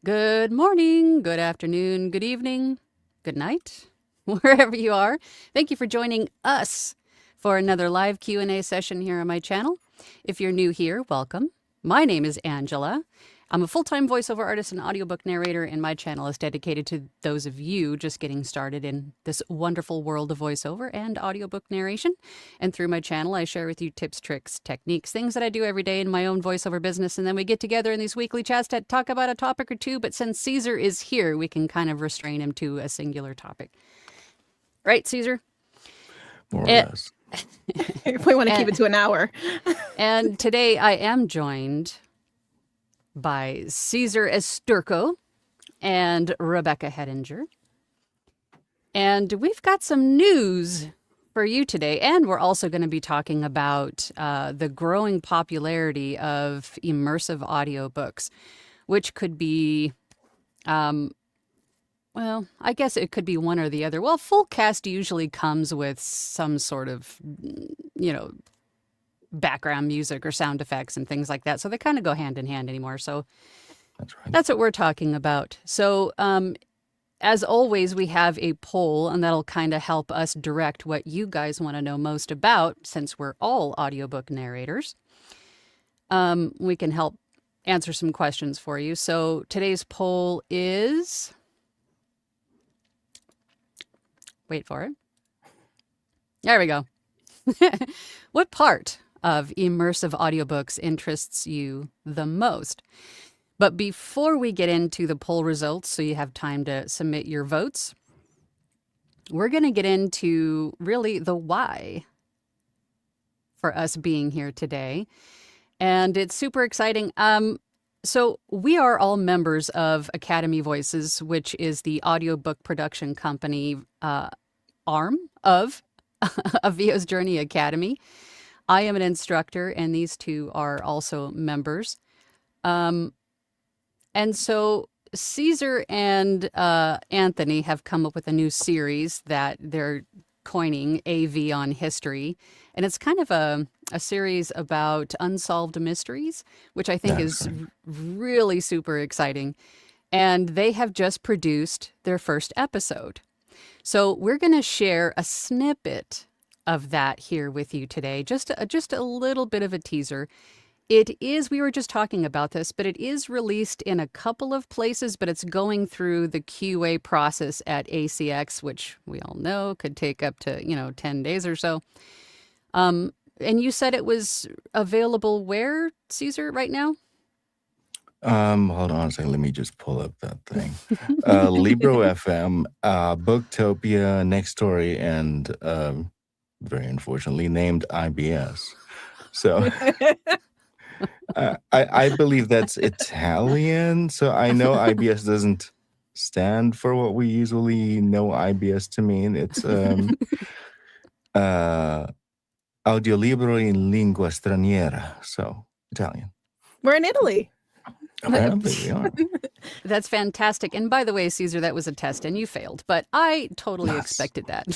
Good morning, good afternoon, good evening, good night, wherever you are. Thank you for joining us for another live Q&A session here on my channel. If you're new here, welcome. My name is Angela. I'm a full-time voiceover artist and audiobook narrator, and my channel is dedicated to those of you just getting started in this wonderful world of voiceover and audiobook narration. And through my channel, I share with you tips, tricks, techniques, things that I do every day in my own voiceover business. And then we get together in these weekly chats to talk about a topic or two. But since Caesar is here, we can kind of restrain him to a singular topic. Right, Caesar? More or less. If we want to keep it to an hour. And today I am joined by Caesar Esturco and Rebecca Heddinger. And we've got some news for you today. And we're also going to be talking about the growing popularity of immersive audiobooks, which could be, well, I guess it could be one or the other. Well, full cast usually comes with some sort of, background music or sound effects and things like that. So they kind of go hand in hand anymore. So That's right. that's what we're talking about. So as always, we have a poll, and that'll kind of help us direct what you guys want to know most about, since we're all audiobook narrators. We can help answer some questions for you. So today's poll is... Wait for it. There we go. What part of immersive audiobooks interests you the most? But before we get into the poll results, so you have time to submit your votes, we're going to get into really the why for us being here today. And it's super exciting. So we are all members of Academy Voices, which is the audiobook production company arm of Avio's Journey Academy. I am an instructor, and these two are also members. And so Caesar and Anthony have come up with a new series that they're coining AV on History. And it's kind of a series about unsolved mysteries, which I think is really super exciting. And they have just produced their first episode. So we're going to share a snippet of that here with you today, just a little bit of a teaser. It is, we were just talking about this, but it is released in a couple of places, but it's going through the QA process at ACX, which we all know could take up to, 10 days or so. And you said it was available where, Caesar, right now? Hold on a second. Let me just pull up that thing. Libro FM, Booktopia, Next Story, and very unfortunately named IBS. So I believe that's Italian. So I know IBS doesn't stand for what we usually know IBS to mean. It's Audiolibro in Lingua Straniera. So Italian. We're in Italy. Apparently we are. That's fantastic. And by the way, Caesar, that was a test and you failed, but I totally expected that.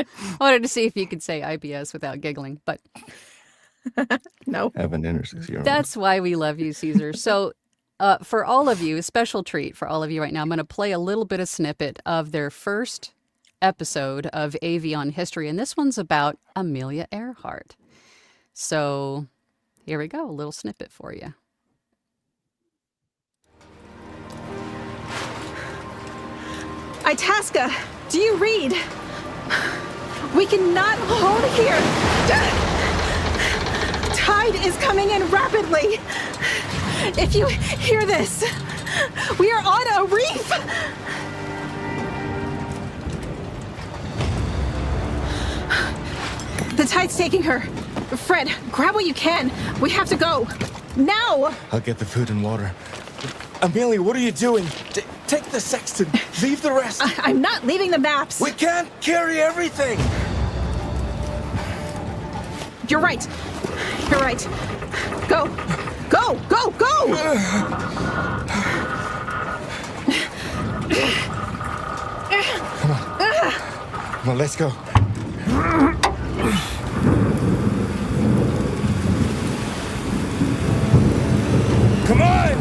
I wanted to see if you could say IBS without giggling, but No. I have an inner 6-year-old. that's why we love you, Caesar. So for all of you, a special treat for all of you right now, I'm going to play a little bit of snippet of their first episode of AV on History. And this one's about Amelia Earhart. So here we go, a little snippet for you. Itasca, do you read? We cannot hold here. Tide is coming in rapidly. If you hear this, we are on a reef. The tide's taking her. Fred, grab what you can. We have to go. Now! I'll get the food and water. Amelia, what are you doing? Take the sextant. Leave the rest. I'm not leaving the maps. We can't carry everything. You're right. You're right. Go. Go, go, go! Come on, let's go. Come on!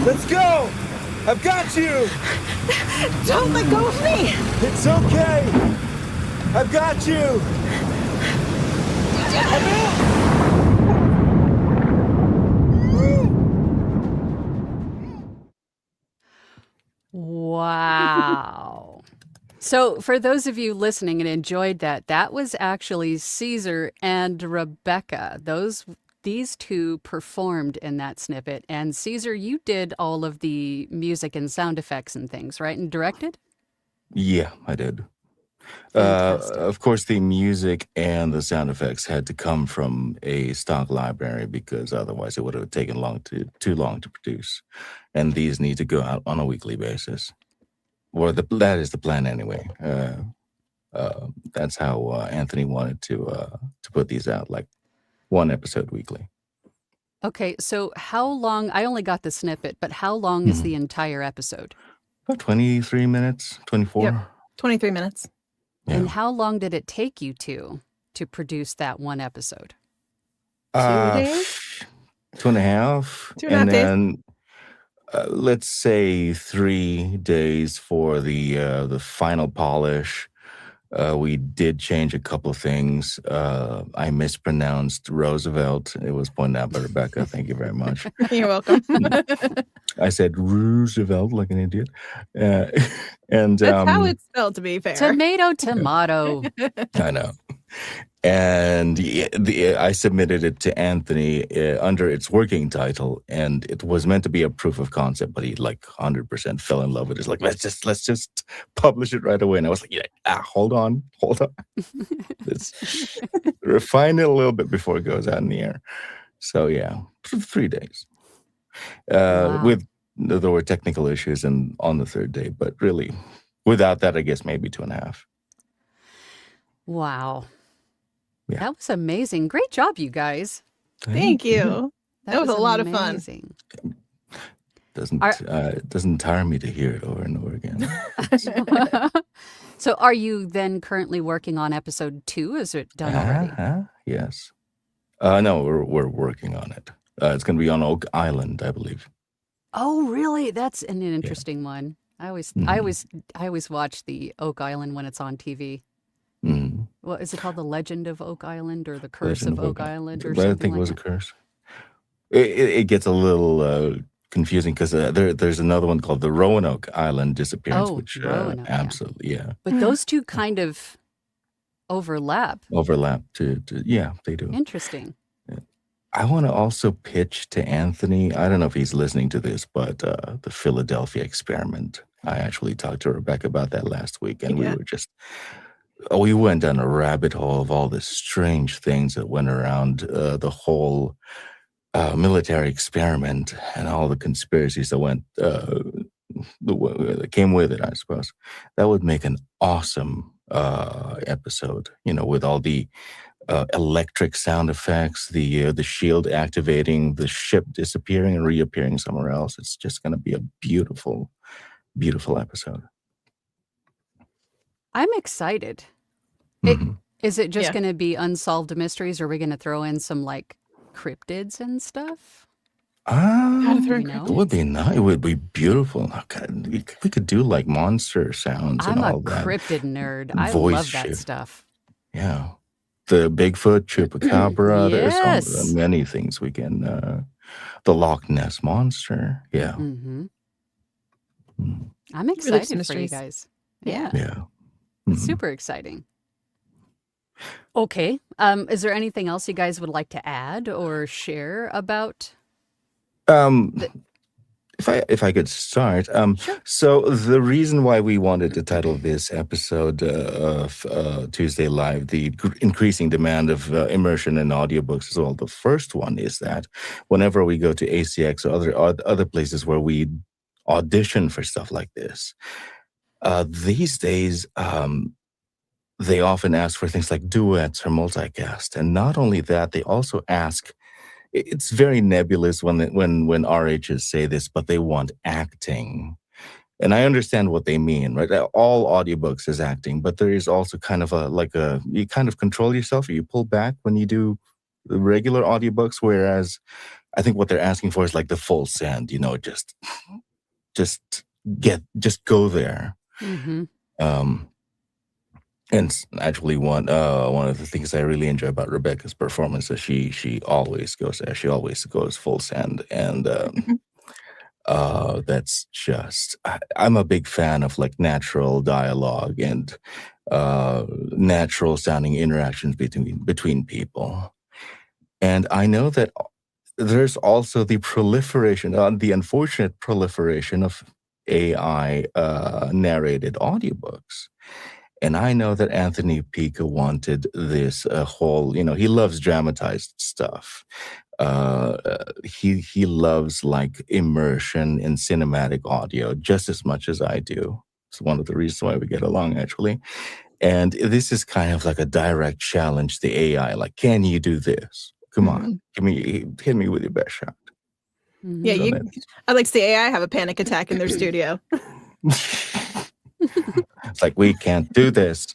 Let's go! I've got you! Don't let go of me! It's okay! I've got you! Wow. So, for those of you listening and enjoyed that, that was actually Caesar and Rebecca. These two performed in that snippet. And Caesar, you did all of the music and sound effects and things, right? And directed? Yeah, I did. Fantastic. Of course, the music and the sound effects had to come from a stock library because otherwise it would have taken too long to produce. And these need to go out on a weekly basis. Or that is the plan anyway. That's how Anthony wanted to put these out, like one episode weekly. Okay, so how long? I only got the snippet, but how long is the entire episode? About 23 minutes, 24. Yep. 23 minutes. Yeah. And how long did it take you to produce that one episode? 2 days? 2.5. 2.5 and days. then let's say 3 days for the final polish. We did change a couple of things. I mispronounced Roosevelt. It was pointed out by Rebecca. Thank you very much. You're welcome. I said Roosevelt like an idiot. And That's how it's spelled, to be fair. Tomato, tomato. I know. And I submitted it to Anthony under its working title, and it was meant to be a proof of concept, but he 100% fell in love with it. It's like, let's just publish it right away. And I was like, hold on. Let's refine it a little bit before it goes out in the air. So 3 days. Wow. There were technical issues on the third day, but really, without that, I guess maybe 2.5. Wow. Yeah. That was amazing. Great job, you guys. Thank you. That was a lot of fun. amazing. Doesn't tire me to hear it over and over again. So are you then currently working on episode 2? Is it done already? Yes. No, we're working on it. It's going to be on Oak Island, I believe. Oh, really? That's an interesting one. I always watch the Oak Island when it's on TV. Mm. What is it called? The Legend of Oak Island or the Curse of Oak Island or I something think it was like a curse. It gets a little confusing because there's another one called the Roanoke Island disappearance, which Roanoke, absolutely, But those two kind of overlap. overlap to they do. Interesting. I want to also pitch to Anthony. I don't know if he's listening to this, but the Philadelphia Experiment. I actually talked to Rebecca about that last week, and we went down a rabbit hole of all the strange things that went around the whole military experiment and all the conspiracies that came with it, I suppose. That would make an awesome episode, with all the electric sound effects, the shield activating, the ship disappearing and reappearing somewhere else. It's just going to be a beautiful, beautiful episode. I'm excited. Mhm. Is it just Yeah. going to be unsolved mysteries, or are we going to throw in some cryptids and stuff? Gotta throw You in know? It would be nice. It would be beautiful. Oh, God, we could do monster sounds I'm and a all that. cryptid nerd. I Voice love that shit. stuff. Yeah. The Bigfoot, Chupacabra. There's Yes. so many things we can. The Loch Ness Monster. Yeah. Mm-hmm. Mm. I'm likes excited for you mysteries. guys. Yeah. Yeah. Mhm. Super exciting. Okay. Is there anything else you guys would like to add or share about? If I could start, Sure. so the reason why we wanted to title this episode of Tuesday Live the increasing demand of immersion in audiobooks as well. The first one is that whenever we go to ACX or other places where we audition for stuff like this, these days they often ask for things like duets or multicast, and not only that, they also ask. It's very nebulous when RHs say this, but they want acting. And I understand what they mean, right? All audiobooks is acting, but there is also kind of you kind of control yourself or you pull back when you do the regular audiobooks, whereas I think what they're asking for is like the full send, just go there. Mm-hmm. And actually, one of the things I really enjoy about Rebecca's performance is she always goes there. She always goes full send, and that's just I'm a big fan of like natural dialogue and natural sounding interactions between people. And I know that there's also the unfortunate proliferation of AI narrated audiobooks. And I know that Anthony Pica wanted this whole, he loves dramatized stuff. He loves like immersion in cinematic audio just as much as I do. It's one of the reasons why we get along, actually. And this is kind of like a direct challenge to the AI. Like, can you do this? Come on, hit me with your best shot. Mm-hmm. Yeah, So I'd like to see AI have a panic attack in their studio. it's like, we can't do this.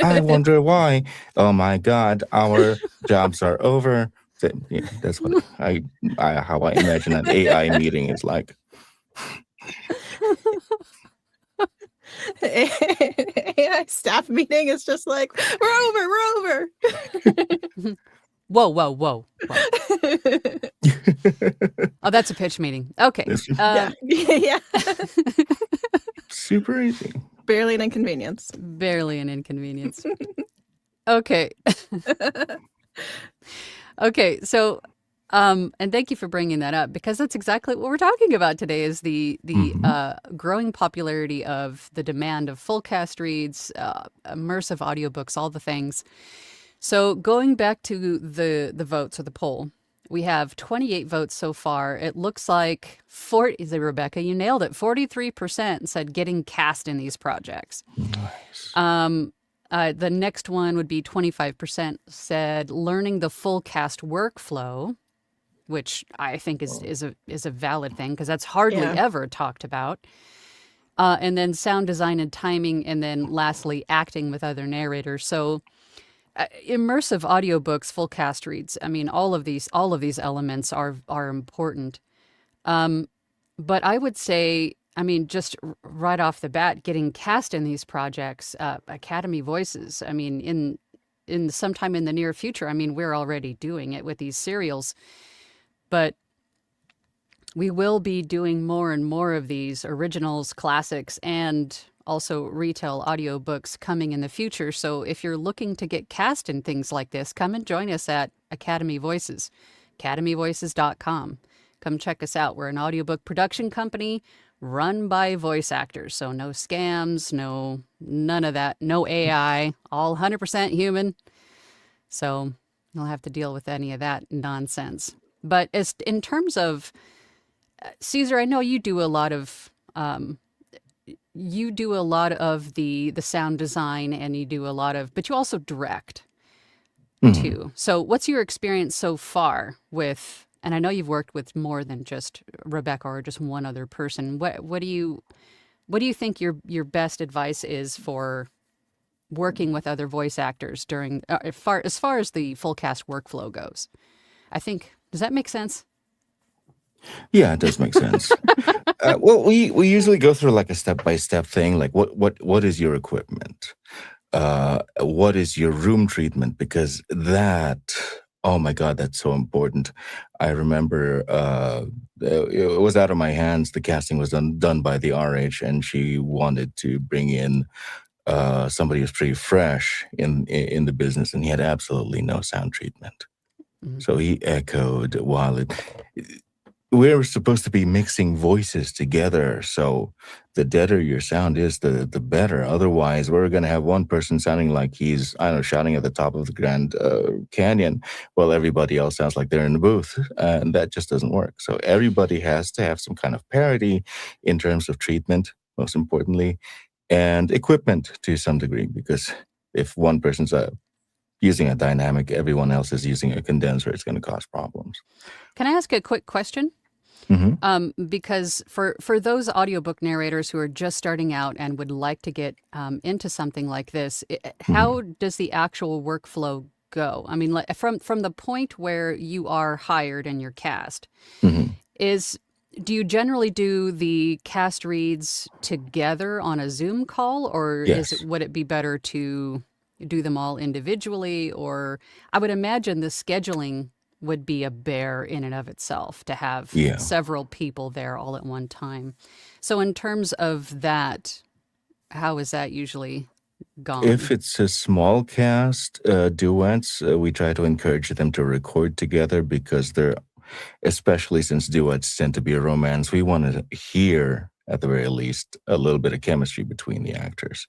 I wonder why. Oh my God, our jobs are over. That's what how I imagine an AI meeting is like. AI staff meeting is just like, we're over. Whoa, whoa, whoa, whoa. Oh, that's a pitch meeting. Okay. Yeah. Super easy. Barely an inconvenience. Barely an inconvenience. Okay. Okay, so and thank you for bringing that up, because that's exactly what we're talking about today, is the growing popularity of the demand of full cast reads, immersive audiobooks, all the things. So going back to the votes or the poll, we have 28 votes so far. It looks like Rebecca, you nailed it. 43% said getting cast in these projects. Nice. The next one would be 25% said learning the full cast workflow, which I think is a valid thing, because that's hardly ever talked about. And then sound design and timing, and then lastly acting with other narrators. So immersive audiobooks, full cast reads. I mean, all of these elements are important. But I would say, I mean, just right off the bat, getting cast in these projects, Academy Voices. I mean, in sometime in the near future. I mean, we're already doing it with these serials, but we will be doing more and more of these originals, classics, and also retail audiobooks coming in the future. So if you're looking to get cast in things like this, come and join us at Academy Voices, academyvoices.com. Come check us out. We're an audiobook production company run by voice actors. So no scams, none of that, no AI, all 100% human. So you'll have to deal with any of that nonsense. But as in terms of Caesar, I know you do a lot of the sound design, and you do a lot of, but you also direct too. So what's your experience so far with, and I know you've worked with more than just Rebecca or just one other person. What do you think your best advice is for working with other voice actors during as far as the full cast workflow goes? I think, does that make sense? Yeah, it does make sense. Well, we usually go through like a step-by-step thing, like what is your equipment? What is your room treatment? Because that, oh my God, that's so important. I remember it was out of my hands. The casting was done by the RH, and she wanted to bring in somebody who's pretty fresh in the business, and he had absolutely no sound treatment. So he echoed while we're supposed to be mixing voices together. So the deader your sound is, the better. Otherwise, we're going to have one person sounding like he's, I don't know, shouting at the top of the Grand Canyon, while everybody else sounds like they're in the booth. And that just doesn't work. So everybody has to have some kind of parity in terms of treatment, most importantly, and equipment to some degree, because if one person's using a dynamic, everyone else is using a condenser, it's going to cause problems. Can I ask a quick question? Because for those audiobook narrators who are just starting out and would like to get into something like this, how does the actual workflow go? I mean, like, from the point where you are hired and you're cast, Mhm. do you generally do the cast reads together on a Zoom call, or Yes. would it be better to do them all individually? Or I would imagine the scheduling would be a bear in and of itself to have Yeah. several people there all at one time. So in terms of that, how is that usually If gone? it's a small cast, duets, we try to encourage them to record together because they're, especially since duets tend to be a romance, we want to hear, at the very least, a little bit of chemistry between the actors.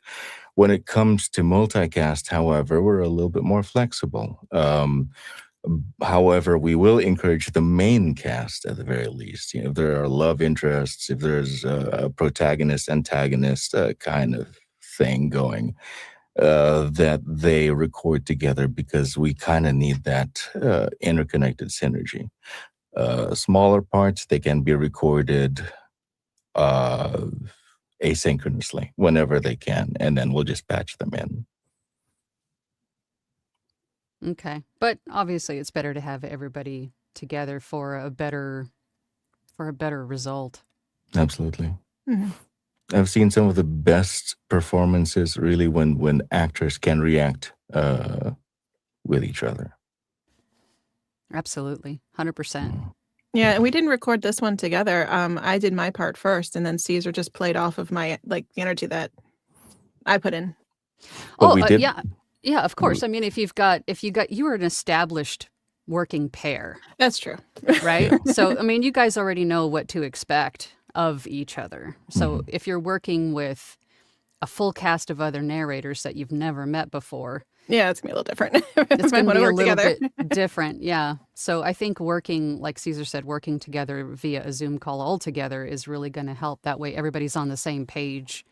When it comes to multicast, however, we're a little bit more flexible. However, we will encourage the main cast at the very least. You know, if there are love interests, if there's a protagonist, antagonist kind of thing going, that they record together because we kind of need that interconnected synergy. Smaller parts, they can be recorded uh, asynchronously whenever they can, and then we'll just patch them in. Okay. But obviously it's better to have everybody together for a better result. Absolutely. Mhm. I've seen some of the best performances really when actors can react with each other. Absolutely. 100%. Mm. Yeah, and we didn't record this one together. I did my part first, and then Caesar just played off of my the energy that I put in. But Oh, we did. yeah. Yeah, of course. I mean, if you were an established working pair, That's true. right? Yeah. So, I mean, you guys already know what to expect of each other. So, Mhm. if you're working with a full cast of other narrators that you've never met before, Yeah, it's gonna be a little different. it's We might going to want be to a work little together. bit different. Yeah. So, I think working, like Caesar said, working together via a Zoom call all together is really going to help. That way, everybody's on the same page,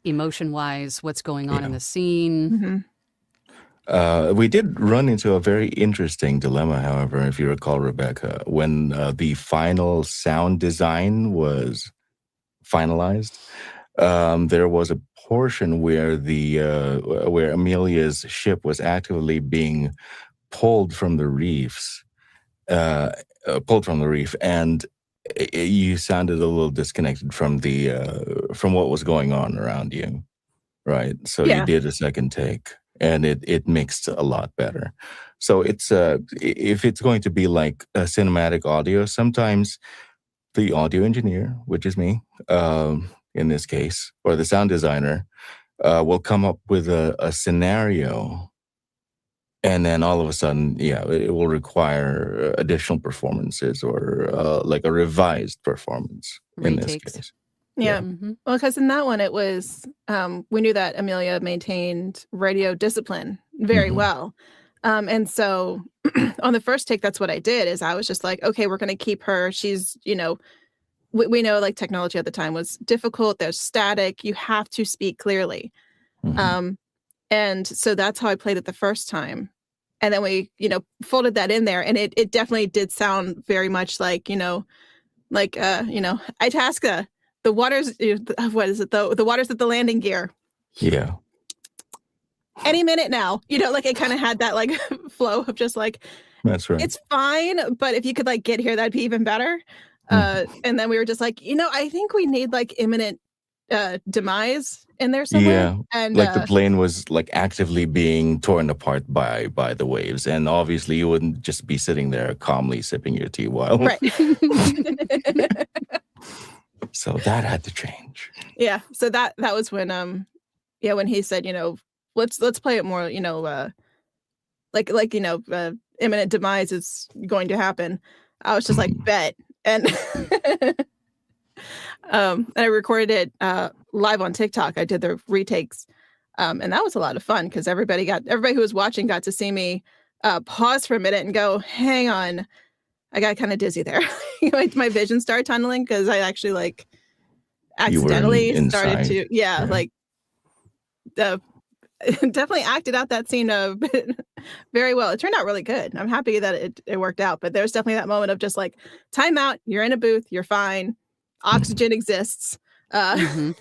emotion wise, what's going on in Yeah. the scene. hmm We did run into a very interesting dilemma, however, if you recall, Rebecca, when the final sound design was finalized. There was a portion where where Amelia's ship was actively being pulled from the reefs, uh, pulled from the reef, and you sounded a little disconnected from what was going on around you, right? So you Yeah. did a second take, and it mixed a lot better. So if it's going to be like a cinematic audio, sometimes the audio engineer, which is me, in this case, or the sound designer, will come up with a scenario, and then all of a sudden, yeah, it will require additional performances or like a revised performance in this Retakes. case. Yeah. Yeah. Mm-hmm. Well, because in that one, it was we knew that Amelia maintained radio discipline very Mhm. well, and so on the first take, that's what I did. Is I was just like, okay, we're going to keep her. She's, we know like technology at the time was difficult. There's static. You have to speak clearly, Mhm. um, and so that's how I played it the first time. And then we, folded that in there, and it definitely did sound very much like, Itasca, the waters, what is it? The waters at the landing gear. Yeah, Any minute now, like it kind of had that like flow of just like, that's right. it's fine, but if you could like get here, that'd be even better. Mhm. And then we were just like, I think we need like imminent demise in there somewhere. Yeah, And like the plane was like actively being torn apart by the waves, and obviously you wouldn't just be sitting there calmly sipping your tea while. right. So that had to change. Yeah. So that was when when he said, let's play it more, imminent demise is going to happen. I was just like, Mhm. bet. And and I recorded it live on TikTok. I did the retakes. And that was a lot of fun because everybody who was watching got to see me pause for a minute and go, hang on. I got kind of dizzy there. My vision started tunneling because I actually like You were accidentally started inside. to, Yeah. definitely acted out that scene very well. It turned out really good. I'm happy that it worked out, but there's definitely that moment of just like, time out, you're in a booth, you're fine. Mhm. Oxygen exists. Mhm.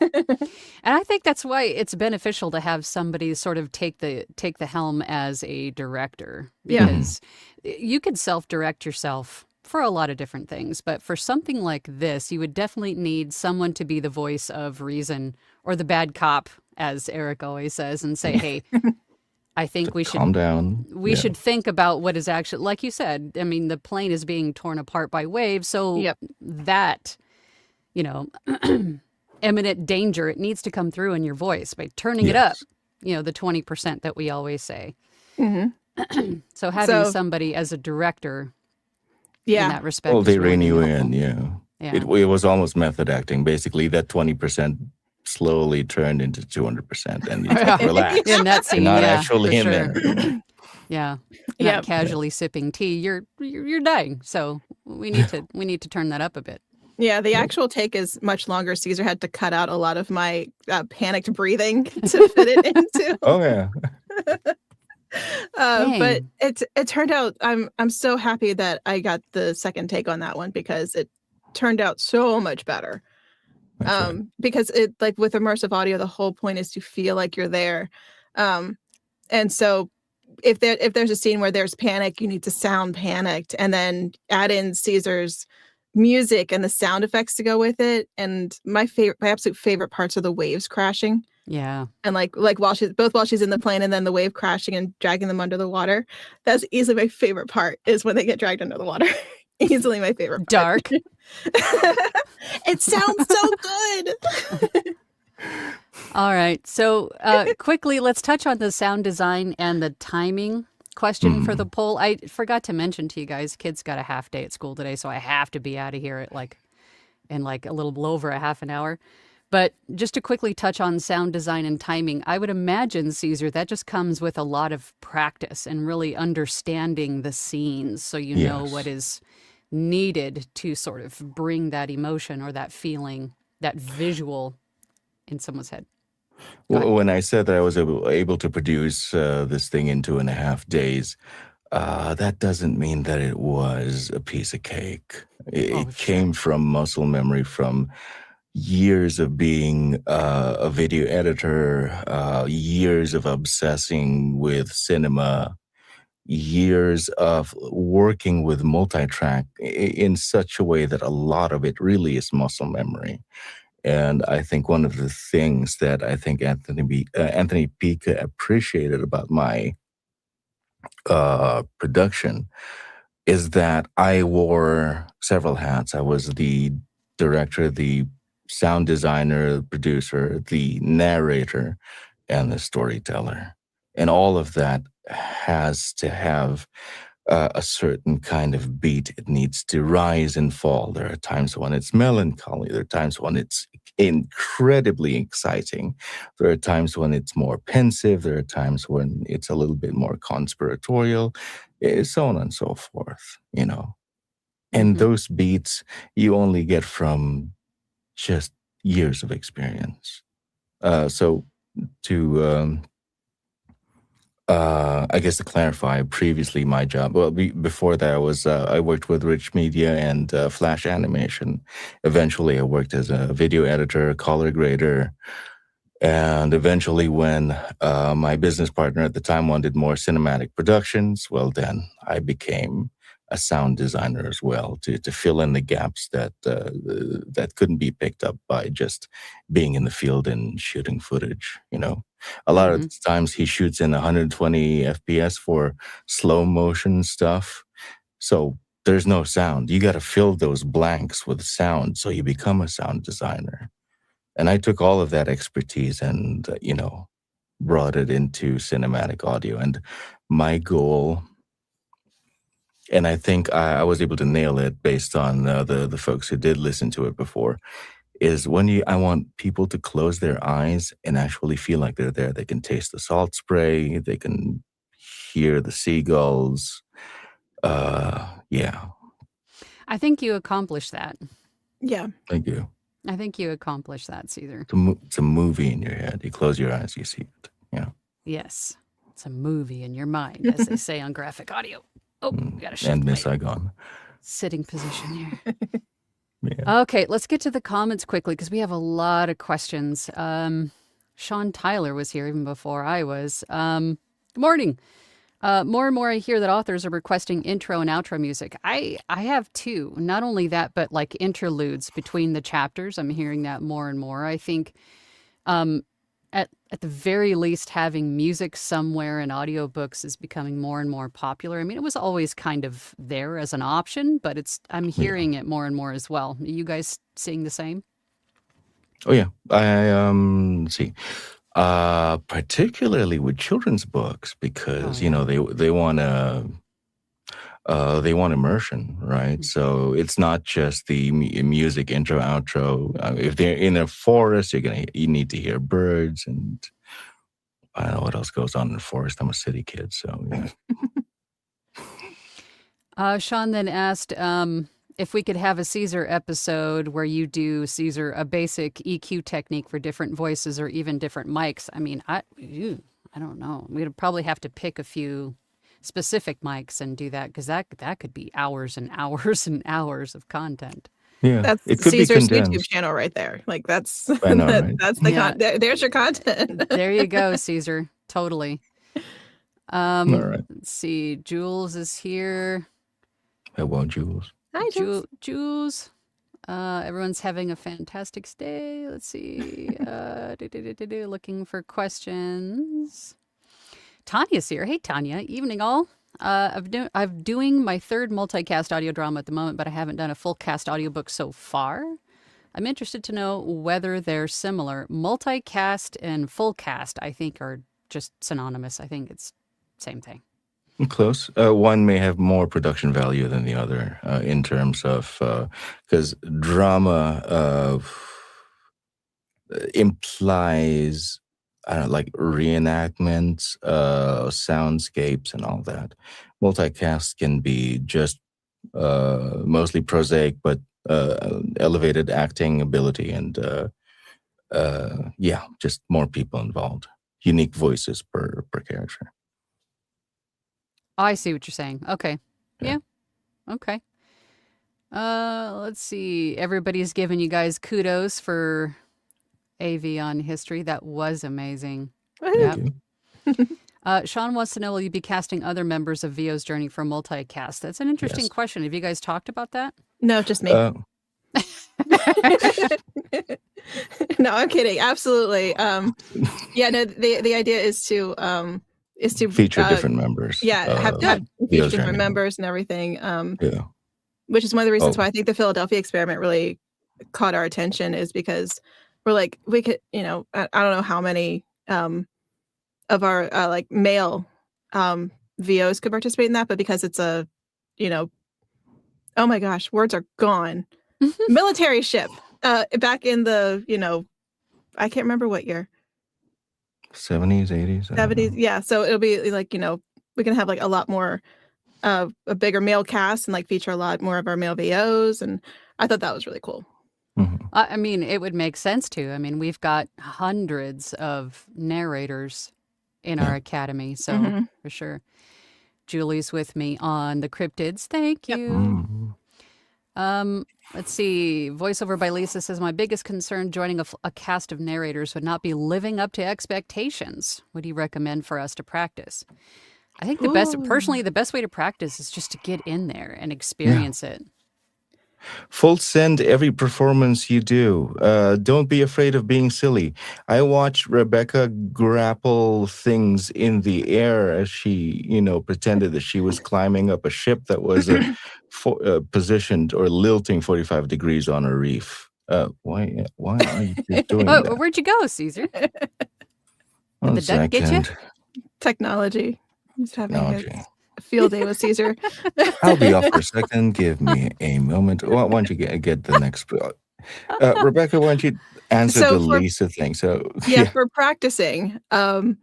And I think that's why it's beneficial to have somebody sort of take the helm as a director, Yeah. because you could self-direct yourself for a lot of different things, but for something like this, you would definitely need someone to be the voice of reason or the bad cop, as Eric always says, and say, "Hey, I think we Calm down. Yeah. should think about what is actually, like you said, I mean, the plane is being torn apart by waves, so Yep. that, you know, imminent danger, it needs to come through in your voice by turning it up, Yes. the 20% that we always say. Hmm. So having So somebody as a director in yeah. that respect Well, is they really rein going to you be helpful. in. Yeah. Yeah. It was almost method acting. Basically, that 20% slowly turned into 200%, and it's like, Yeah. relax. In that You're scene, not yeah, for actually in sure. there. Yeah. Not Yep. casually sipping tea. You're dying. So we need to turn that up a bit. Yeah, the actual take is much longer. Caesar had to cut out a lot of my panicked breathing to fit it into. Oh yeah. But Dang. it turned out I'm so happy that I got the second take on that one because it turned out so much better. That's right. Because it, like with immersive audio, the whole point is to feel like you're there. And so if there's a scene where there's panic, you need to sound panicked and then add in Caesar's music and the sound effects to go with it. And my absolute favorite parts are the waves crashing. Yeah. And like while she's in the plane and then the wave crashing and dragging them under the water. That's easily my favorite part, is when they get dragged under the water. Easily my favorite part. Dark. It sounds so good. All right. So quickly, let's touch on the sound design and the timing question for the poll. I forgot to mention to you guys, kids got a half day at school today, so I have to be out of here at in a little over a half an hour. But just to quickly touch on sound design and timing, I would imagine, Caesar, that just comes with a lot of practice and really understanding the scenes, so you know what Yes. is needed to sort of bring that emotion or that feeling, that visual in someone's head. Go ahead. When I said that I was able to produce this thing in 2.5 days, that doesn't mean that it was a piece of cake. Oh, It sure. came from muscle memory, from years of being a video editor, years of obsessing with cinema, years of working with multi-track in such a way that a lot of it really is muscle memory. And I think one of the things that I think Anthony Pica appreciated about my production is that I wore several hats. I was the director, the sound designer, the producer, the narrator, and the storyteller. And all of that has to have a certain kind of beat. It needs to rise and fall. There are times when it's melancholy. There are times when it's incredibly exciting. There are times when it's more pensive. There are times when it's a little bit more conspiratorial, so on and so forth, And those beats you only get from just years of experience. So to I guess to clarify, previously my job, well, before that, I worked with Rich Media and Flash Animation. Eventually, I worked as a video editor, color grader, and eventually, when my business partner at the time wanted more cinematic productions, well, then I became a sound designer as well to fill in the gaps that couldn't be picked up by just being in the field and shooting footage. A lot of times he shoots in 120 FPS for slow motion stuff, so there's no sound. You got to fill those blanks with sound, so you become a sound designer. And I took all of that expertise and, brought it into cinematic audio. And my goal, and I think I was able to nail it based on the folks who did listen to it before, is I want people to close their eyes and actually feel like they're there. They can taste the salt spray. They can hear the seagulls. Yeah. I think you accomplished that. Yeah. Thank you. I think you accomplished that, Caesar. It's a movie in your head. You close your eyes, you see it. Yeah. Yes. It's a movie in your mind, as they say on graphic audio. Oh, we got to shift And my Miss Saigon. sitting position here. Yeah. Okay, let's get to the comments quickly because we have a lot of questions. Sean Tyler was here even before I was. Good morning. More and more I hear that authors are requesting intro and outro music. I have too. Not only that, but like interludes between the chapters. I'm hearing that more and more. I think um, at the very least, having music somewhere in audiobooks is becoming more and more popular. I mean, it was always kind of there as an option, but I'm Yeah. hearing it more and more as well. Are you guys seeing the same? Oh yeah. Let's see. Particularly with children's books because yeah. they want immersion, right? So it's not just the music intro outro. If they're in a forest, you need to hear birds, and I don't know what else goes on in the forest. I'm a city kid, so yeah. Sean then asked if we could have a Caesar episode where you do, Caesar, a basic EQ technique for different voices or even different mics. I mean, I don't know. We'd probably have to pick a few specific mics and do that because that could be hours and hours and hours of content. Yeah, That's it could be Caesar's YouTube condensed. channel right there. Like that's I know, right? that's the Yeah. there's your content. There you go, Caesar. Totally. All right. Let's see. Jules is here. Hello, Jules. Hi, Jules. Jules. Everyone's having a fantastic day. Let's see. Looking for questions. Tanya's here. Hey, Tanya. Evening, all. I'm doing my third multicast audio drama at the moment, but I haven't done a full cast audiobook so far. I'm interested to know whether they're similar. Multicast and full cast, I think, are just synonymous. I think it's same thing. Close. One may have more production value than the other in terms of because drama implies like reenactments, soundscapes, and all that. Multicast can be just mostly prosaic, but elevated acting ability and just more people involved, unique voices per character. I see what you're saying. Okay. Yeah. Yeah. Okay. Let's see. Everybody's giving you guys kudos for AV on history. That was amazing. Woohoo. Thank you. Sean wants to know, will you be casting other members of VO's journey for multicast? That's an interesting Yes. question. Have you guys talked about that? No, just me. No, I'm kidding. Absolutely. Yeah, no, the idea is to feature different members. have feature VO's different journey. members and everything. Yeah. Which is one of the reasons why I think the Philadelphia experiment really caught our attention, is because we're like, we could, I don't know how many of our like male VOs could participate in that, but because it's a, oh my gosh, words are gone. Military ship back in the, I can't remember what year. 70s, 80s. 70s. Yeah. So it'll be like, we can have like a lot more a bigger male cast and like feature a lot more of our male VOs. And I thought that was really cool. Mm-hmm. I mean, it would make sense to. I mean, we've got hundreds of narrators in our academy. So for sure. Julie's with me on the cryptids. Thank you. Mm-hmm. Let's see. Voiceover by Lisa says, my biggest concern joining a cast of narrators would not be living up to expectations. What do you recommend for us to practice? I think the best way to practice is just to get in there and experience it. Full send every performance you do. Don't be afraid of being silly. I watched Rebecca grapple things in the air as she, pretended that she was climbing up a ship that was positioned or lilting 45 degrees on a reef. Why are you doing that? Where'd you go, Caesar? Did the duck get you? Technology. He's having a field day with Caesar. I'll be off for a second. Give me a moment. Why don't you get the next? Rebecca, why don't you answer the Lisa thing? So for practicing, so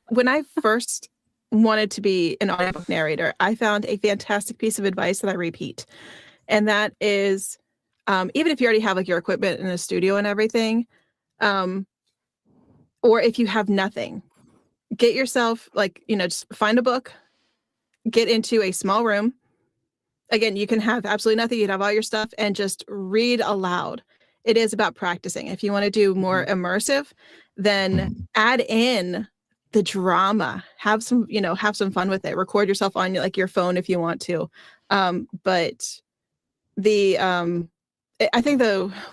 when I first wanted to be an audiobook narrator, I found a fantastic piece of advice that I repeat, and that is, even if you already have like your equipment in a studio and everything, or if you have nothing, get yourself just find a book, get into a small room, again, you can have absolutely nothing. You'd have all your stuff and just read aloud. It is about practicing. If you want to do more immersive, then Mhm. add in the drama. Have some fun with it. Record yourself on like your phone if you want to. But the I think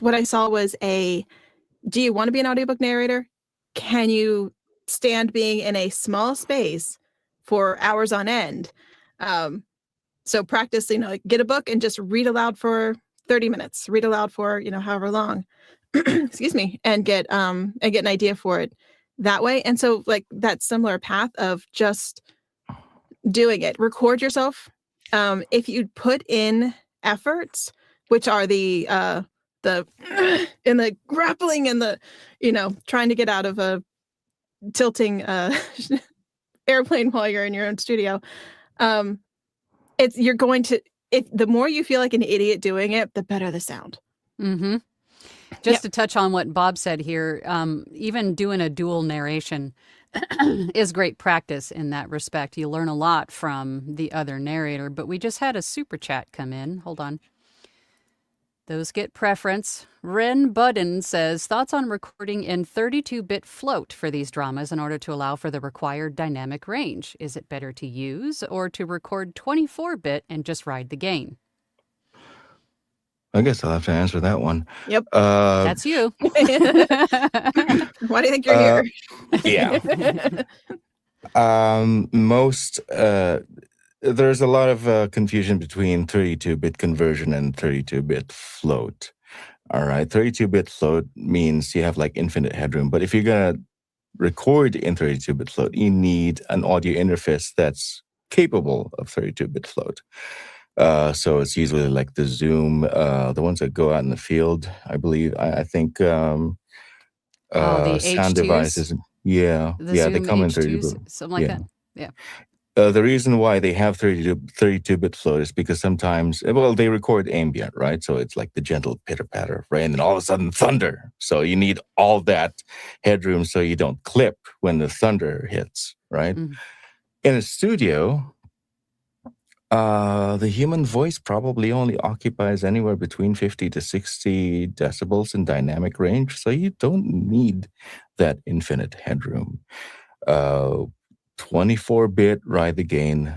what I saw was do you want to be an audiobook narrator? Can you stand being in a small space for hours on end? So practice, like, get a book and just read aloud for 30 minutes, read aloud for, however long, excuse me, and get an idea for it that way. And so like that similar path of just doing it, record yourself. If you put in efforts, which are the in the grappling and the, trying to get out of a tilting airplane while you're in your own studio. The more you feel like an idiot doing it, the better the sound. Mm-hmm. Just to touch on what Bob said here, even doing a dual narration is great practice in that respect. You learn a lot from the other narrator, but we just had a super chat come in. Hold on. Those get preference. Ren Budden says, thoughts on recording in 32-bit float for these dramas in order to allow for the required dynamic range? Is it better to use or to record 24-bit and just ride the gain? I guess I'll have to answer that one. Yep. That's you. Why do you think you're here? There's a lot of confusion between 32-bit conversion and 32-bit float. All right, 32-bit float means you have like infinite headroom, but if you're gonna record in 32-bit float, you need an audio interface that's capable of 32-bit float. So it's usually like the Zoom, the ones that go out in the field, I believe. I think the sound H2s? devices. Yeah, The yeah, Zoom they come in H2s, 32-bit. something like that. Yeah. The reason why they have 32-bit float is because sometimes, they record ambient, right? So it's like the gentle pitter-patter of rain, and all of a sudden thunder. So you need all that headroom so you don't clip when the thunder hits, right? Mm. In a studio, the human voice probably only occupies anywhere between 50 to 60 decibels in dynamic range, so you don't need that infinite headroom. 24-bit ride the gain.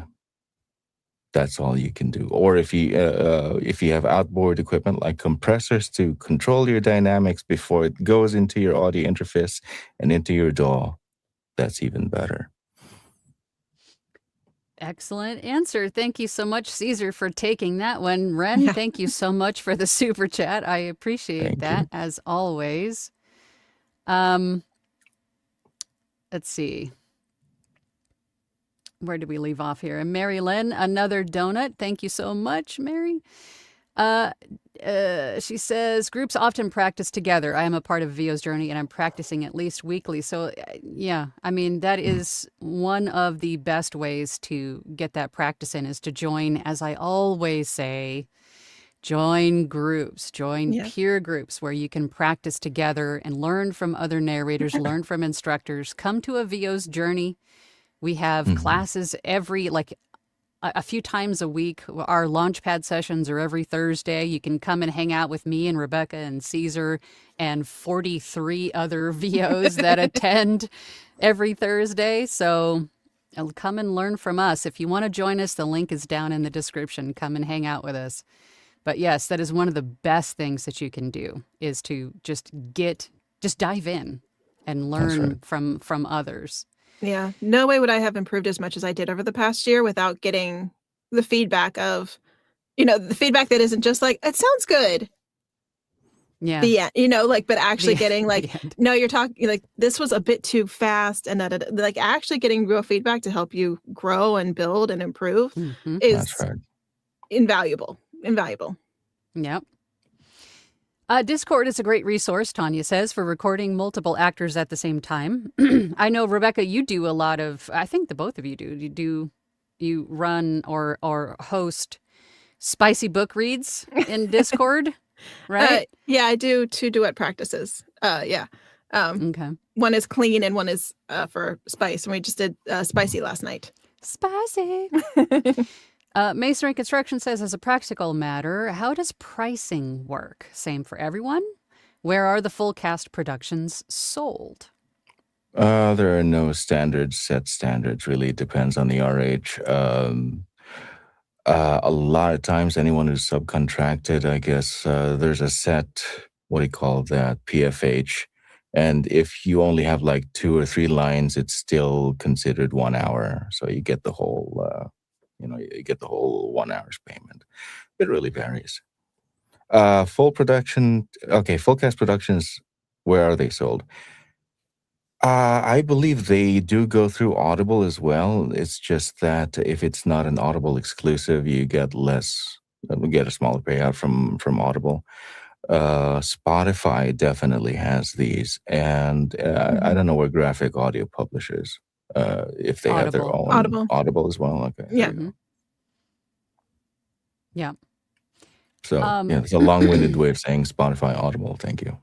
That's all you can do. Or if you have outboard equipment like compressors to control your dynamics before it goes into your audio interface and into your DAW, that's even better. Excellent answer. Thank you so much, Caesar, for taking that one. Ren, thank you so much for the super chat. I appreciate that, as always. Let's see. Where did we leave off here? And Mary Lynn, another donut. Thank you so much, Mary. She says, groups often practice together. I am a part of VO's journey and I'm practicing at least weekly. So yeah, I mean, that is one of the best ways to get that practice in, is to join, as I always say, join groups, join peer groups where you can practice together and learn from other narrators, learn from instructors. Come to a VO's journey. We have classes a few times a week. Our Launchpad sessions are every Thursday. You can come and hang out with me and Rebecca and Caesar and 43 other VOs that attend every Thursday. So come and learn from us. If you want to join us, the link is down in the description. Come and hang out with us. But yes, that is one of the best things that you can do, is to just dive in and learn from others. Yeah, no way would I have improved as much as I did over the past year without getting the feedback of, the feedback that isn't just like, it sounds good. Yeah. But actually getting no, you're talking like this was a bit too fast, and like actually getting real feedback to help you grow and build and improve is invaluable. Yep. Discord is a great resource, Tanya says, for recording multiple actors at the same time. I know, Rebecca, you do a lot of, I think the both of you do. You run or host spicy book reads in Discord, right? Yeah, I do 2 duet practices. Okay. One is clean and one is for spice. And we just did spicy last night. Spicy. Masonry Construction says, as a practical matter, how does pricing work? Same for everyone? Where are the full cast productions sold? There are no set standards. Really, it depends on the RH. A lot of times, anyone who's subcontracted, I guess, there's a set, what do you call that, PFH. And if you only have like 2 or 3 lines, it's still considered 1 hour. So you get the whole, you get the whole 1 hour's payment. It really varies. Full production, okay, full cast productions, where are they sold? I believe they do go through Audible as well. It's just that if it's not an Audible exclusive, you get a smaller payout from Audible. Spotify definitely has these, and I don't know where Graphic Audio publishes, if they have their Audible. own Audible. Audible as well. Okay, there Yeah. you go. Yeah. So yeah, it's a long-winded way of saying Spotify Audible. Thank you.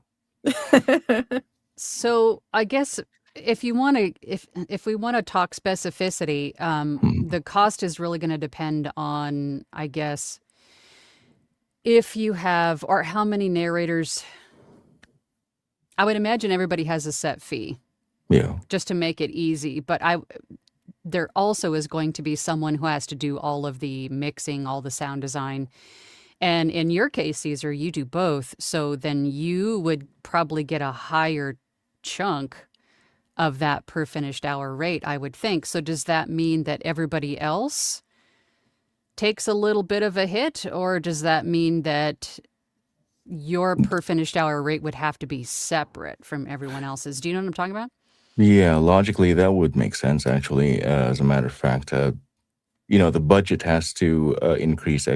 So I guess if you want to, if we want to talk specificity, the cost is really going to depend on, I guess, if you have or how many narrators. I would imagine everybody has a set fee Yeah, just to make it easy, but there also is going to be someone who has to do all of the mixing, all the sound design. And in your case, Caesar, you do both. So then you would probably get a higher chunk of that per finished hour rate, I would think. So does that mean that everybody else takes a little bit of a hit, or does that mean that your per finished hour rate would have to be separate from everyone else's? Do you know what I'm talking about? yeah. Logically, that would make sense. Actually, as a matter of fact, the budget has to increase.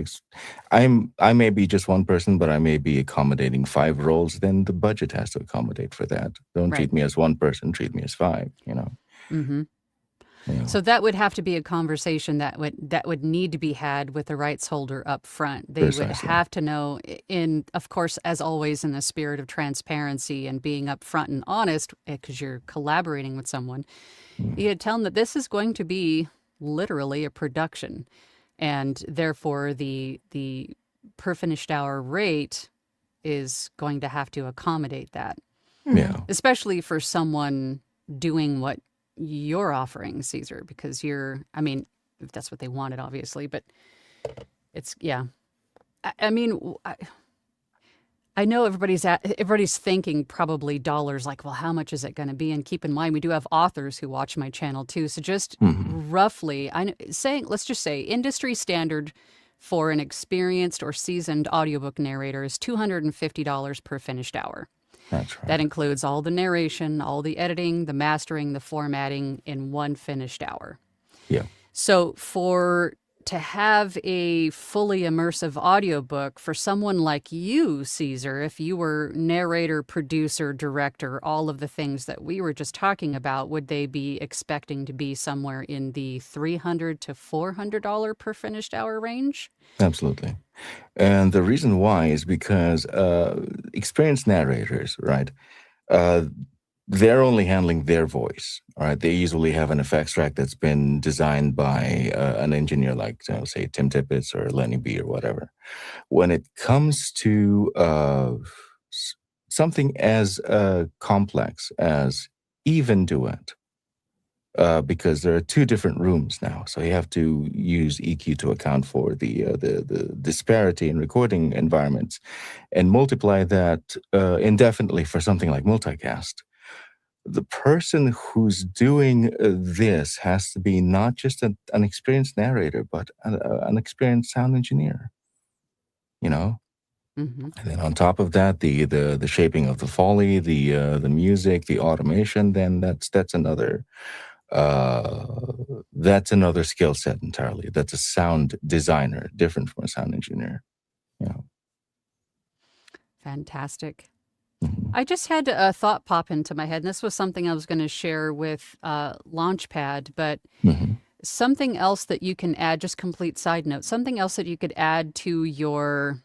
I may be just one person, but I may be accommodating 5 roles. Then the budget has to accommodate for that. Don't Right. treat me as one person. Treat me as 5. Mm-hmm. Yeah. So that would have to be a conversation that would need to be had with the rights holder up front. They would Precisely. have to know, of course, as always, in the spirit of transparency and being upfront and honest, because you're collaborating with someone. You tell them that this is going to be literally a production, and therefore the per finished hour rate is going to have to accommodate that, Yeah. especially for someone doing what you're offering, Caesar, because I mean, if that's what they wanted, obviously, but it's, yeah. I mean, I know everybody's thinking probably dollars, like, well, how much is it going to be? And keep in mind, we do have authors who watch my channel too. So just roughly, let's just say industry standard for an experienced or seasoned audiobook narrator is $250 per finished hour. That's right. That includes all the narration, all the editing, the mastering, the formatting in one finished hour. Yeah. So to have a fully immersive audiobook for someone like you, Caesar, if you were narrator, producer, director, all of the things that we were just talking about, would they be expecting to be somewhere in the $300 to $400 per finished hour range? Absolutely. And the reason why is because experienced narrators, right? They're only handling their voice. All right. They usually have an effects track that's been designed by an engineer like, say, Tim Tippett or Lenny B or whatever. When it comes to something as complex as even duet, because there are 2 different rooms now, so you have to use EQ to account for the disparity in recording environments, and multiply that indefinitely for something like multicast. The person who's doing this has to be not just an experienced narrator, but an experienced sound engineer. Mm-hmm. And then on top of that, the shaping of the Foley, the music, the automation. Then that's another skill set entirely. That's a sound designer, different from a sound engineer. Yeah. Fantastic. Mhm. I just had a thought pop into my head, and this was something I was going to share with Launchpad, but Mhm. something else that you can add, just complete side note, something else that you could add to your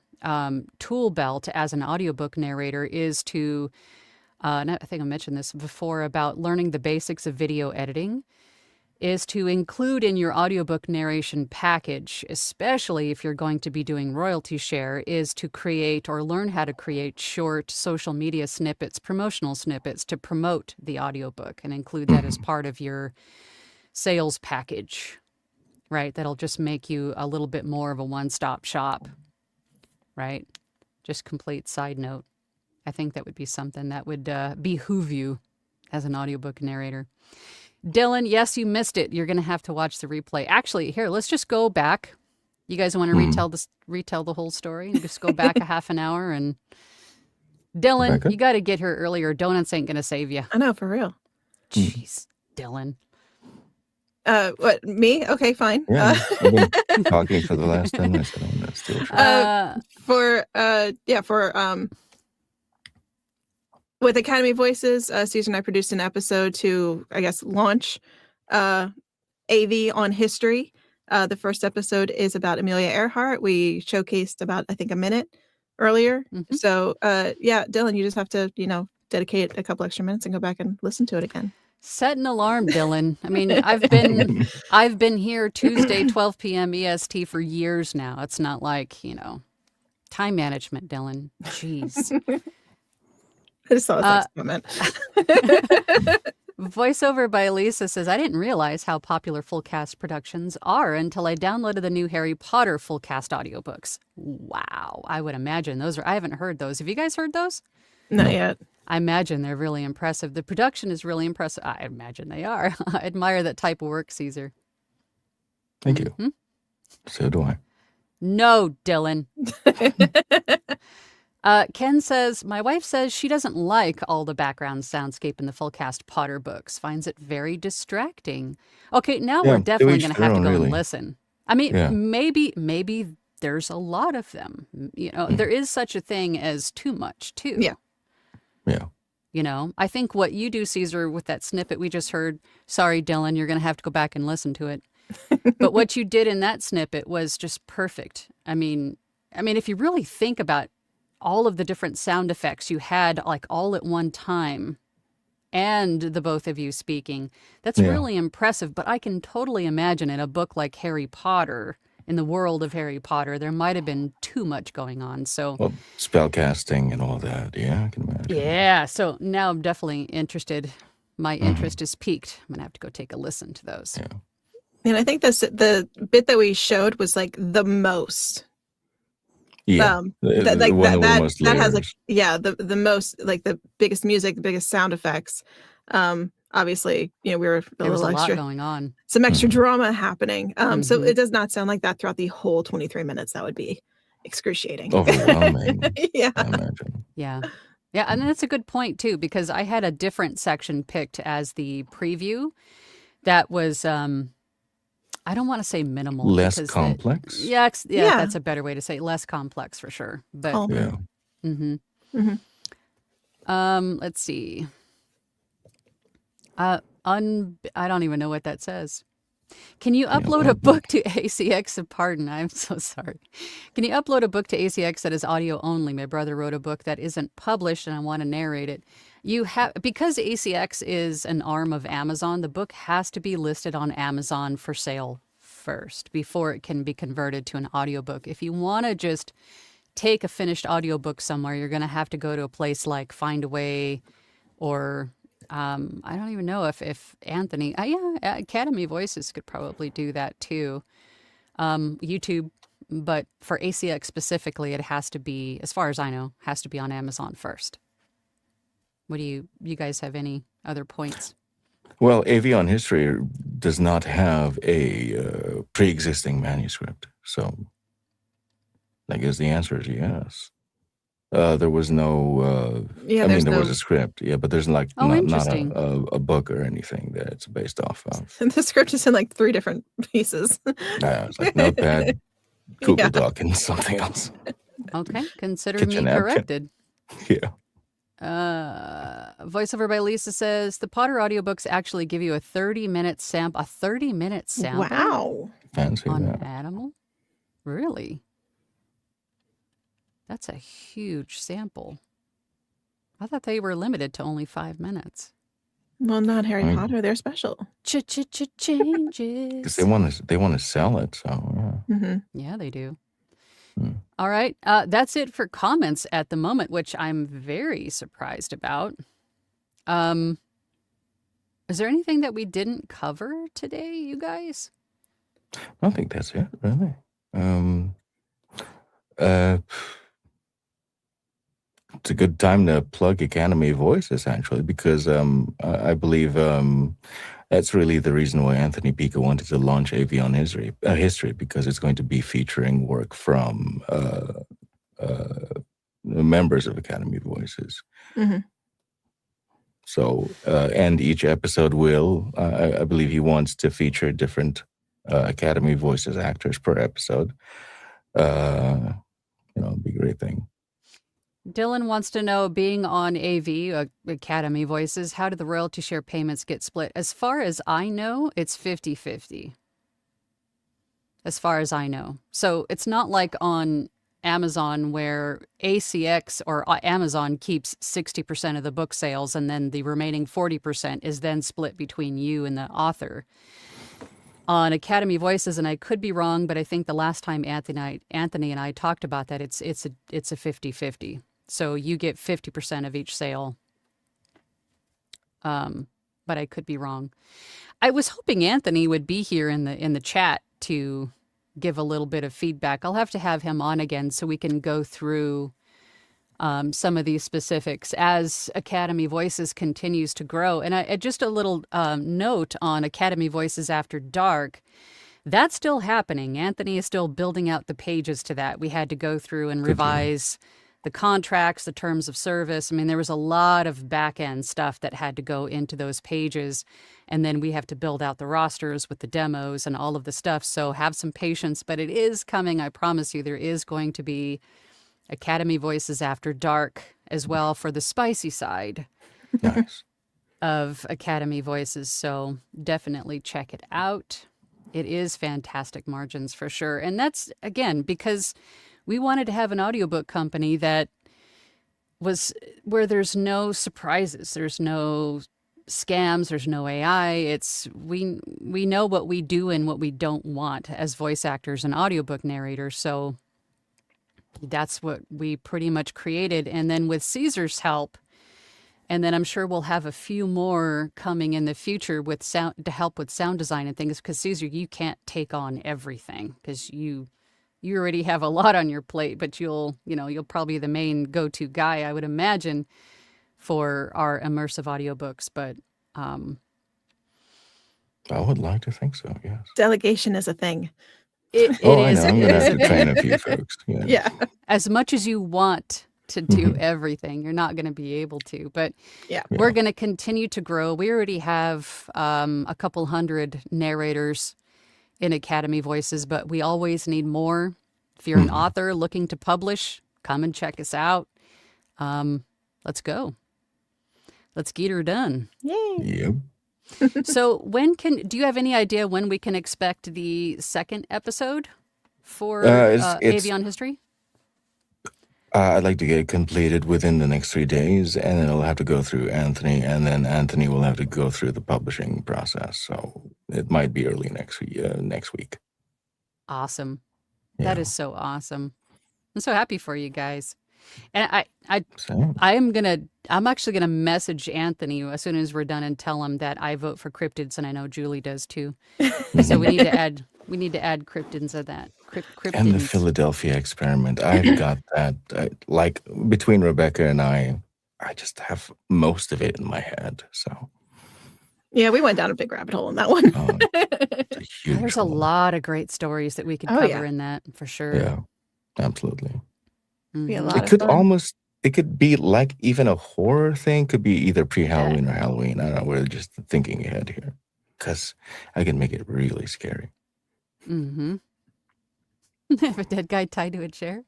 tool belt as an audiobook narrator is to, and I think I mentioned this before, about learning the basics of video editing. is to include in your audiobook narration package, especially if you're going to be doing royalty share, is to create or learn how to create short social media snippets, promotional snippets to promote the audiobook and include that as part of your sales package, right? That'll just make you a little bit more of a one-stop shop, right? Just complete side note. I think that would be something that would behoove you as an audiobook narrator. Dylan, yes, you missed it. You're going to have to watch the replay. Actually, here, let's just go back. You guys want to retell the whole story and just go back a half an hour? And Dylan, Rebecca? you got to get here earlier. Donuts ain't going to save you. I know, for real. Jeez, Dylan. What, me? Okay, fine. Yeah, I've been talking for the last 10 minutes. I don't want to steal shit. With Academy Voices, Susan and I produced an episode to, I guess, launch AV on history. The first episode is about Amelia Earhart. We showcased about, I think, a minute earlier. Mhm. So, yeah, Dylan, you just have to, dedicate a couple extra minutes and go back and listen to it again. Set an alarm, Dylan. I mean, I've been here Tuesday, 12 p.m. EST for years now. It's not like, time management, Dylan. Jeez. I just saw a comment. Voiceover by Lisa says, I didn't realize how popular full cast productions are until I downloaded the new Harry Potter full cast audiobooks. Wow. I would imagine I haven't heard those. Have you guys heard those? Not yet. I imagine they're really impressive. The production is really impressive. I imagine they are. I admire that type of work, Caesar. Thank you. Mhm. So do I. No, Dylan. Ken says, my wife says she doesn't like all the background soundscape in the full cast Potter books, finds it very distracting. Okay, now Yeah, we're to definitely each going to their have to own, go and really. listen. I mean, Yeah. maybe there's a lot of them. There is such a thing as too much, too. Yeah. Yeah. I think what you do, Caesar, with that snippet we just heard, sorry, Dylan, you're going to have to go back and listen to it. But what you did in that snippet was just perfect. I mean, if you really think about all of the different sound effects you had like all at one time and the both of you speaking, that's Yeah. really impressive. But I can totally imagine in a book like Harry Potter, in the world of Harry Potter, there might have been too much going on. So Well, spell casting and all that. Yeah, I can imagine. yeah, so now I'm definitely interested. My interest is piqued. I'm going to have to go take a listen to those. Yeah. And I think the bit that we showed was like the most. Yeah. That one with the most that has like layers. the most, like the biggest music, the biggest sound effects. Obviously, we were There was a lot extra, going on. some extra drama happening. So Mhm. it does not sound like that throughout the whole 23 minutes. That would be excruciating. Overwhelming. Yeah. I imagine. Yeah. Yeah, and that's a good point too, because I had a different section picked as the preview that was I don't want to say minimal. Less because complex? Yeah, Yeah. that's a better way to say it. Less complex for sure. But Oh. Yeah. let's see. I don't even know what that says. Can you upload a book to ACX? Pardon, I'm so sorry. Can you upload a book to ACX that is audio only? My brother wrote a book that isn't published and I want to narrate it. You have, because ACX is an arm of Amazon, the book has to be listed on Amazon for sale first before it can be converted to an audiobook. If you want to just take a finished audiobook somewhere, you're going to have to go to a place like Findaway or I don't even know if Anthony, Academy Voices could probably do that too. YouTube, but for ACX specifically, it has to be, as far as I know, has to be on Amazon first. What do you guys have any other points? Well, AV on History does not have a pre-existing manuscript. So I guess the answer is yes. There was no, there was a script, but there's like not interesting. a book or anything that it's based off of. The script is in like 3 different pieces. It's like Notepad, Google Doc, and something else. Okay, consider Kitchen me napkin. corrected. Yeah. Voiceover by Lisa says, the Potter audiobooks actually give you a 30-minute sample. A 30-minute sample? Wow. Fancy On that. Animal? Really? That's a huge sample. I thought they were limited to only 5 minutes. Well, not Harry I- Potter. They're special. Because Changes. they want to sell it. So yeah. Hmm. Yeah, they do. Hmm. All right. That's it for comments at the moment, which I'm very surprised about. Is there anything that we didn't cover today, you guys? I think that's it, really. Uh, it's a good time to plug Academy Voices, actually, because I believe that's really the reason why Anthony Pico wanted to launch Avion History, because it's going to be featuring work from members of Academy Voices. Hmm. So, and each episode will, I believe he wants to feature different Academy Voices actors per episode. It'd be a great thing. Dylan wants to know, being on AV, Academy Voices, how do the royalty share payments get split? As far as I know, it's 50-50. As far as I know. So it's not like on Amazon where ACX or Amazon keeps 60% of the book sales and then the remaining 40% is then split between you and the author. On Academy Voices, and I could be wrong, but I think the last time Anthony and I talked about that, it's a 50-50. So you get 50% of each sale. But I could be wrong. I was hoping Anthony would be here in the chat to give a little bit of feedback. I'll have to have him on again so we can go through some of these specifics as Academy Voices continues to grow. And just a little note on Academy Voices After Dark. That's still happening. Anthony is still building out the pages to that. We had to go through and revise the contracts, the terms of service. I mean, there was a lot of back-end stuff that had to go into those pages. And then we have to build out the rosters with the demos and all of the stuff. So have some patience, but it is coming. I promise you, there is going to be Academy Voices After Dark as well for the spicy side Nice. of Academy Voices. So definitely check it out. It is fantastic margins for sure. And that's, again, because we wanted to have an audiobook company that was where there's no surprises, there's no scams, there's no AI. It's we know what we do and what we don't want as voice actors and audiobook narrators. So that's what we pretty much created. And then with Caesar's help, and then I'm sure we'll have a few more coming in the future with sound to help with sound design and things, because Caesar, you can't take on everything because you already have a lot on your plate, but you'll probably be the main go-to guy, I would imagine, for our immersive audiobooks. But I would like to think so, yes. Delegation is a thing. it I is. know. I'm It going to is have a to train thing. a few folks. Yeah. Yeah. As much as you want to do everything, you're not going to be able to. But Yeah. we're going to continue to grow. We already have a couple hundred narrators in Academy Voices, but we always need more. If you're an author looking to publish, come and check us out. Let's go. Let's get her done. Yay. Yep. So do you have any idea when we can expect the second episode for It's Avion History? I'd like to get it completed within the next 3 days, and then it'll have to go through Anthony, and then Anthony will have to go through the publishing process. So it might be early next week. Awesome. Yeah. That is so awesome. I'm so happy for you guys. And So, I'm actually gonna message Anthony as soon as we're done and tell him that I vote for cryptids, and I know Julie does too. So we need to add cryptids of that. Cryptids. and the Philadelphia experiment. I've got that. Like between Rebecca and I just have most of it in my head. So Yeah, we went down a big rabbit hole in that one. it's a huge There's a one. lot of great stories that we could Oh, cover yeah. in that for sure. Yeah, absolutely. Be a Mhm. lot It of could fun. it could be like even a horror thing. Could be either pre-Halloween or Halloween. I don't know. We're just thinking ahead here because I can make it really scary. Mm-hmm. Have a dead guy tied to a chair,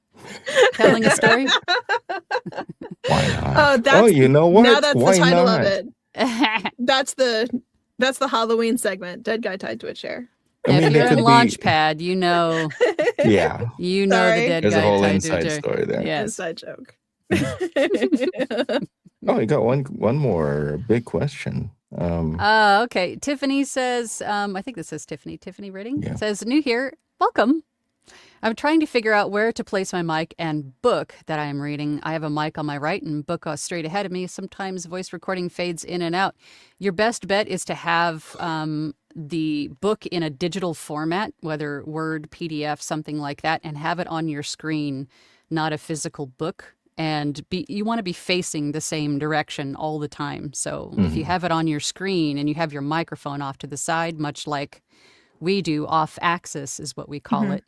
telling a story. Why not? Oh, that's you know what? now that's Why the title not? of it. That's the Halloween segment. Dead guy tied to a chair. I mean, if it you're in could be. Launchpad, you know Yeah, the Sorry. dead there's a guy whole tied to a inside chair. story there. Yes. Inside joke. Oh, you got one more big question. Okay. Tiffany says, I think this says Tiffany. Tiffany Ridding Yeah. says, new here. Welcome. I'm trying to figure out where to place my mic and book that I am reading. I have a mic on my right and book straight ahead of me. Sometimes voice recording fades in and out. Your best bet is to have the book in a digital format, whether Word, PDF, something like that, and have it on your screen, not a physical book. And you want to be facing the same direction all the time. So if you have it on your screen and you have your microphone off to the side, much like we do, off axis is what we call it.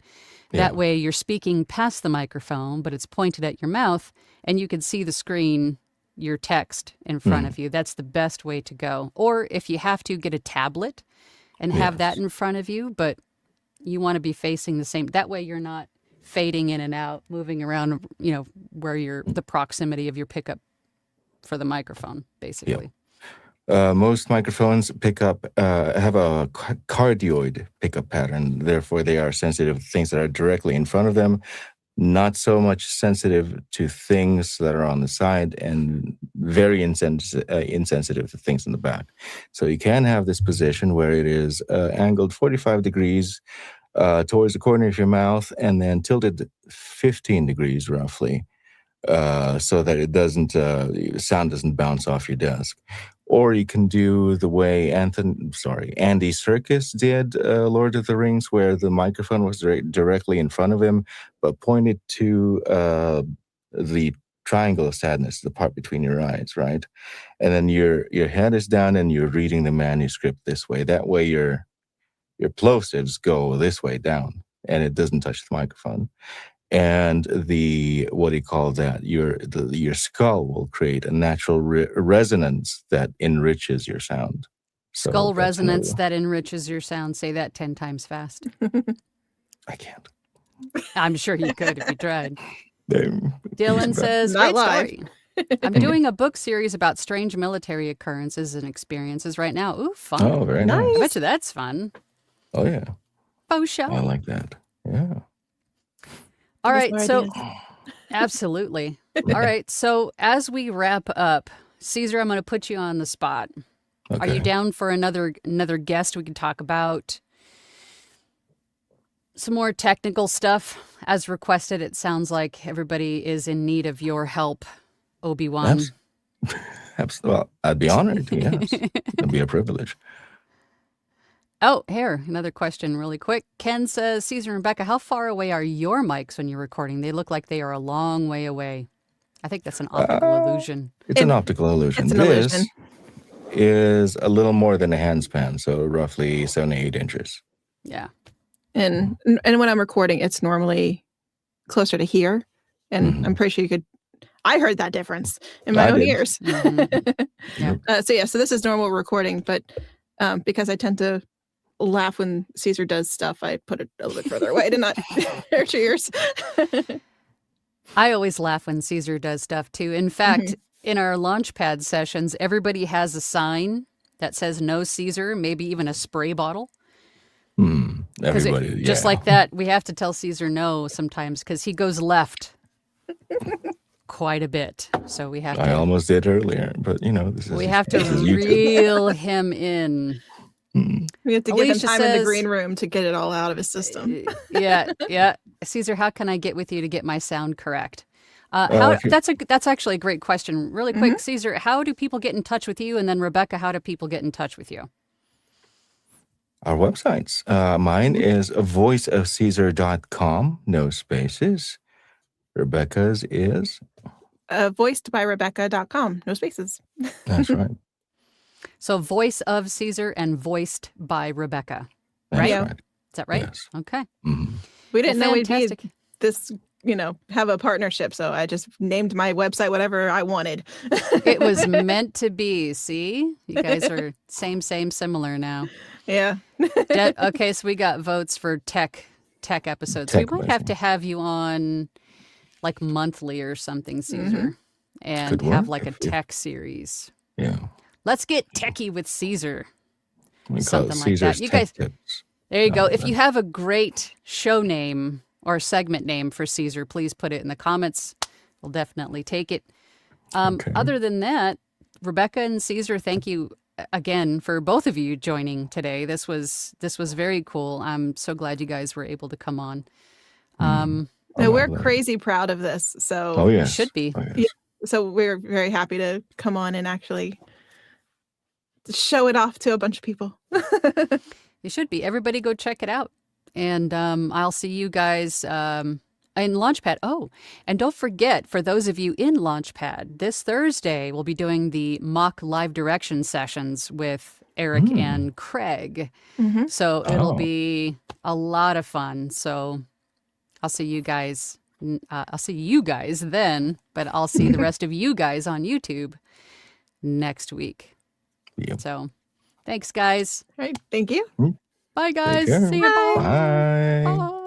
That way you're speaking past the microphone, but it's pointed at your mouth and you can see the screen, your text in front of you. That's the best way to go. Or if you have to, get a tablet and have that in front of you, but you want to be facing the same. That way you're not fading in and out, moving around, where the proximity of your pickup for the microphone, basically. Most microphones have a cardioid pickup pattern. Therefore, they are sensitive to things that are directly in front of them, not so much sensitive to things that are on the side, and very insensitive to things in the back. So you can have this position where it is angled 45 degrees towards the corner of your mouth and then tilted 15 degrees roughly, so that it doesn't sound doesn't bounce off your desk. Or you can do the way Andy Serkis did Lord of the Rings, where the microphone was directly in front of him, but pointed to the triangle of sadness, the part between your eyes, right? And then your head is down and you're reading the manuscript this way. That way your plosives go this way down and it doesn't touch the microphone. And your skull will create a natural resonance that enriches your sound. Skull resonance that enriches your sound. Say that 10 times fast. I can't. I'm sure you could if you tried. Dylan Dylan says, Not great live. story. I'm doing a book series about strange military occurrences and experiences right now. Ooh, fun. Oh, very nice. I bet you that's fun. Oh, yeah. Faux show. I like that. Yeah. All Give us right, more so ideas. absolutely. All right, so as we wrap up, Caesar, I'm going to put you on the spot. Okay. Are you down for another guest we can talk about some more technical stuff as requested? It sounds like everybody is in need of your help, Obi-Wan. Well, I'd be honored. Yes. It'd be a privilege. Oh, here, another question really quick. Ken says, Caesar and Rebecca, how far away are your mics when you're recording? They look like they are a long way away. I think that's an optical illusion. It's an optical illusion. It's an This illusion. is a little more than a handspan, so roughly 7 to 8 inches. Yeah. And when I'm recording, it's normally closer to here. And I'm pretty sure you could. I heard that difference in my I own did. ears. Yeah. So this is normal recording, but because I tend to laugh when Caesar does stuff, I put it a little bit further away to not hurt your ears. I always laugh when Caesar does stuff too. In fact, in our Launchpad sessions, everybody has a sign that says no Caesar, maybe even a spray bottle. Everybody, Just like that, we have to tell Caesar no sometimes because he goes left quite a bit. So we have to. I almost did earlier, but We have to reel him in. We have to give him Alicia time in the says- green room to get it all out of his system. Yeah. Caesar, how can I get with you to get my sound correct? If you- That's actually a great question. Really quick, Caesar, how do people get in touch with you? And then Rebecca, how do people get in touch with you? Our websites. Mine is voiceofcaesar.com, no spaces. Rebecca's is? Voicedbyrebecca.com, no spaces. That's right. So Voice of Caesar and Voiced by Rebecca. That's Right? right. Is that right? Yes. Okay. We didn't Well, know we'd be fantastic. this, have a partnership. So I just named my website whatever I wanted. It was meant to be. See? You guys are same, similar now. Yeah. Okay, so we got votes for tech episodes. Tech we might have version. to have you on like monthly or something, Caesar, and Could have work like a if- tech series. Yeah. Let's get techie with Caesar. We call it Something like that. Caesar's You Tech guys- Tips. There you go. If you have a great show name or segment name for Caesar, please put it in the comments. We'll definitely take it. Okay. Other than that, Rebecca and Caesar, thank you again for both of you joining today. This was very cool. I'm so glad you guys were able to come on. Oh, No, we're my God. crazy proud of this. So Oh, You yes. should be. Oh, yes. Yeah. So we're very happy to come on and actually show it off to a bunch of people. You should be. Everybody go check it out. And I'll see you guys in Launchpad. Oh, and don't forget, for those of you in Launchpad, this Thursday we'll be doing the mock live direction sessions with Eric and Craig. Mhm. So it'll Oh. be a lot of fun. So I'll see you guys. I'll see you guys then, but I'll see the rest of you guys on YouTube next week. Yep. So thanks, guys. All right. Thank you. Bye, guys. care. See you. Bye. Bye. Bye.